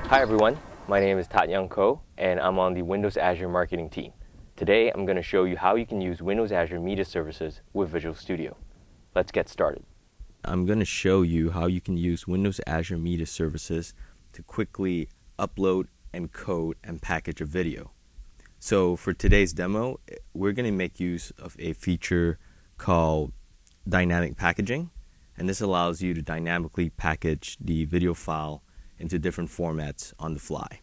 Hi everyone, my name is Tat Young Ko and I'm on the Windows Azure marketing team. Today I'm going to show you how you can use Windows Azure Media Services with Visual Studio. Let's get started. I'm going to show you how you can use Windows Azure Media Services to quickly upload, encode, and package a video. So for today's demo, we're going to make use of a feature called dynamic packaging, and this allows you to dynamically package the video file into different formats on the fly.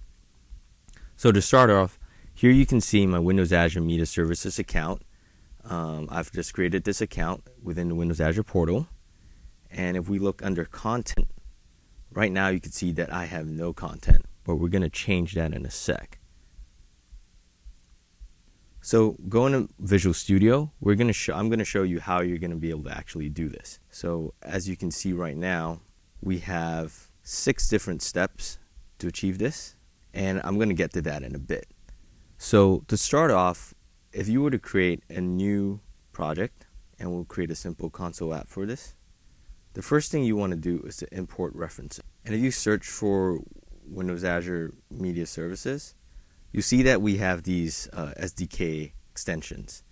So to start off, here you can see my Windows Azure Media Services account. I've just created this account within the Windows Azure portal, and if we look under content, right now you can see that I have no content, but we're going to change that in a sec. So going to Visual Studio, I'm going to show you how you're going to be able to actually do this. So as you can see right now, we have 6 different steps to achieve this, and I'm going to get to that in a bit. So to start off, if you were to create a new project, and we'll create a simple console app for this, the first thing you want to do is to import references. And if you search for Windows Azure Media Services, you see that we have these SDK extensions.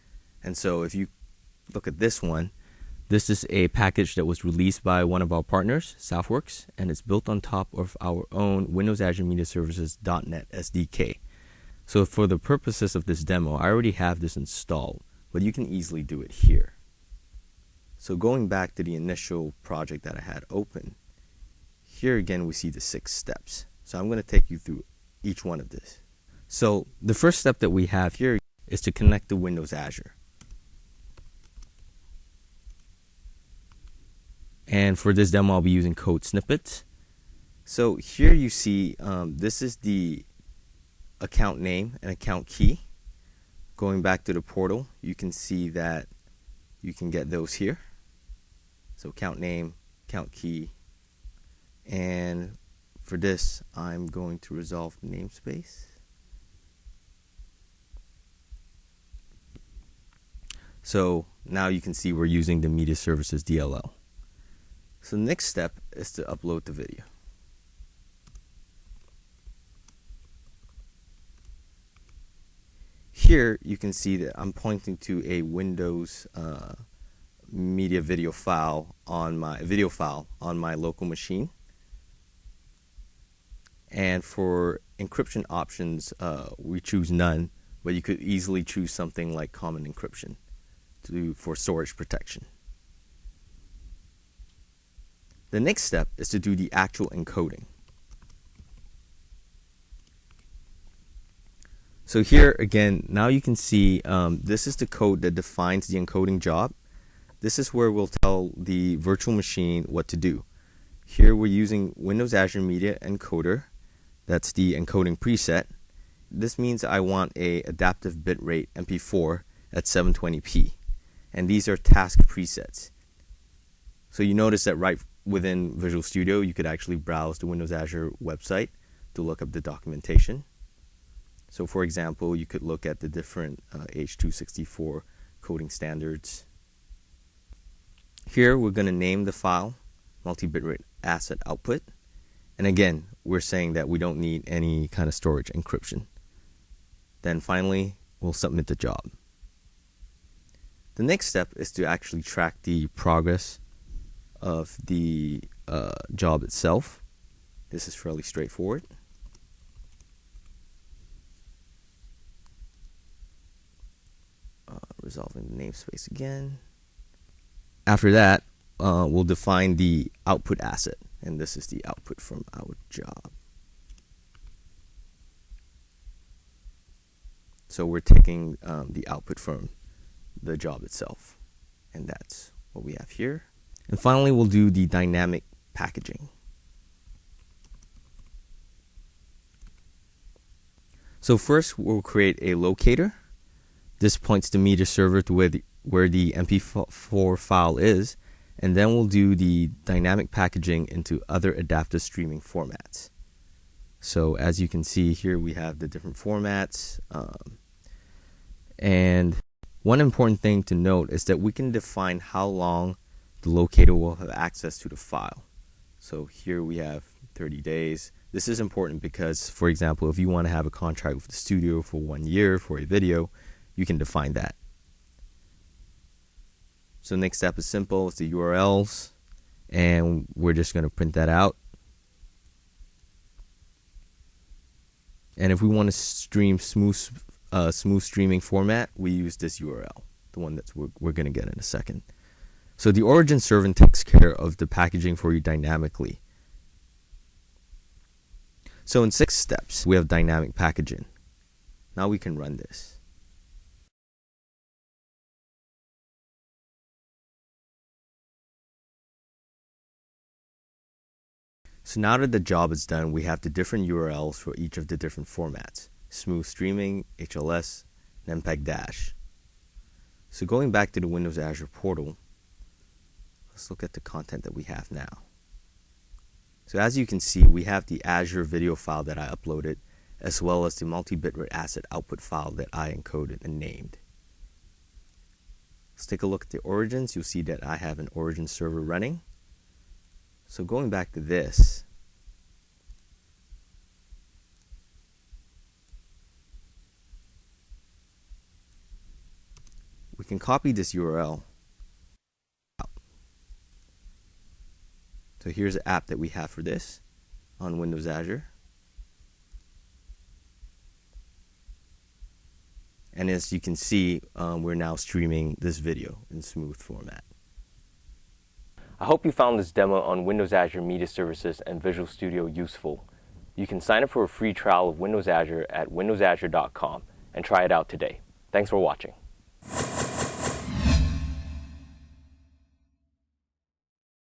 And so if you look at this one, this is a package that was released by one of our partners, Southworks, and it's built on top of our own Windows Azure Media Services .NET SDK. So for the purposes of this demo, I already have this installed, but you can easily do it here. So going back to the initial project that I had open, here again we see the 6 steps. So I'm going to take you through each one of this. So the first step that we have here is to connect to Windows Azure. And for this demo, I'll be using code snippets. So here you see this is the account name and account key. Going back to the portal, you can see that you can get those here. So account name, account key. And for this, I'm going to resolve namespace. So now you can see we're using the Media Services DLL. So the next step is to upload the video. Here you can see that I'm pointing to a Windows media video file on my local machine. And for encryption options, we choose none, but you could easily choose something like common encryption for storage protection. The next step is to do the actual encoding. So here again, now you can see this is the code that defines the encoding job. This is where we'll tell the virtual machine what to do. Here we're using Windows Azure Media Encoder. That's the encoding preset. This means I want a adaptive bitrate MP4 at 720p. And these are task presets. So you notice that right within Visual Studio, you could actually browse the Windows Azure website to look up the documentation. So for example, you could look at the different H.264 coding standards. Here we're going to name the file multi-bitrate asset output. And again, we're saying that we don't need any kind of storage encryption. Then finally, we'll submit the job. The next step is to actually track the progress of the job itself. This is fairly straightforward. Resolving the namespace again. After that, we'll define the output asset, and this is the output from our job. So we're taking the output from the job itself, and that's what we have here. And finally, we'll do the dynamic packaging. So first, we'll create a locator. This points the media server to where the MP4 file is, and then we'll do the dynamic packaging into other adaptive streaming formats. So as you can see here, we have the different formats. And one important thing to note is that we can define how long the locator will have access to the file. So here we have 30 days. This is important because, for example, if you want to have a contract with the studio for 1 year for a video, you can define that. So the next step is simple. It's the URLs, and we're just going to print that out. And if we want to stream smooth streaming format, we use this URL, the one that we're going to get in a second. So the origin servant takes care of the packaging for you dynamically. So in 6 steps, we have dynamic packaging. Now we can run this. So now that the job is done, we have the different URLs for each of the different formats: smooth streaming, HLS, and MPEG Dash. So going back to the Windows Azure portal, let's look at the content that we have now. So as you can see, we have the Azure video file that I uploaded, as well as the multi-bitrate asset output file that I encoded and named. Let's take a look at the origins. You'll see that I have an origin server running. So going back to this, we can copy this URL. So here's the app that we have for this on Windows Azure. And as you can see, we're now streaming this video in smooth format. I hope you found this demo on Windows Azure Media Services and Visual Studio useful. You can sign up for a free trial of Windows Azure at windowsazure.com and try it out today. Thanks for watching.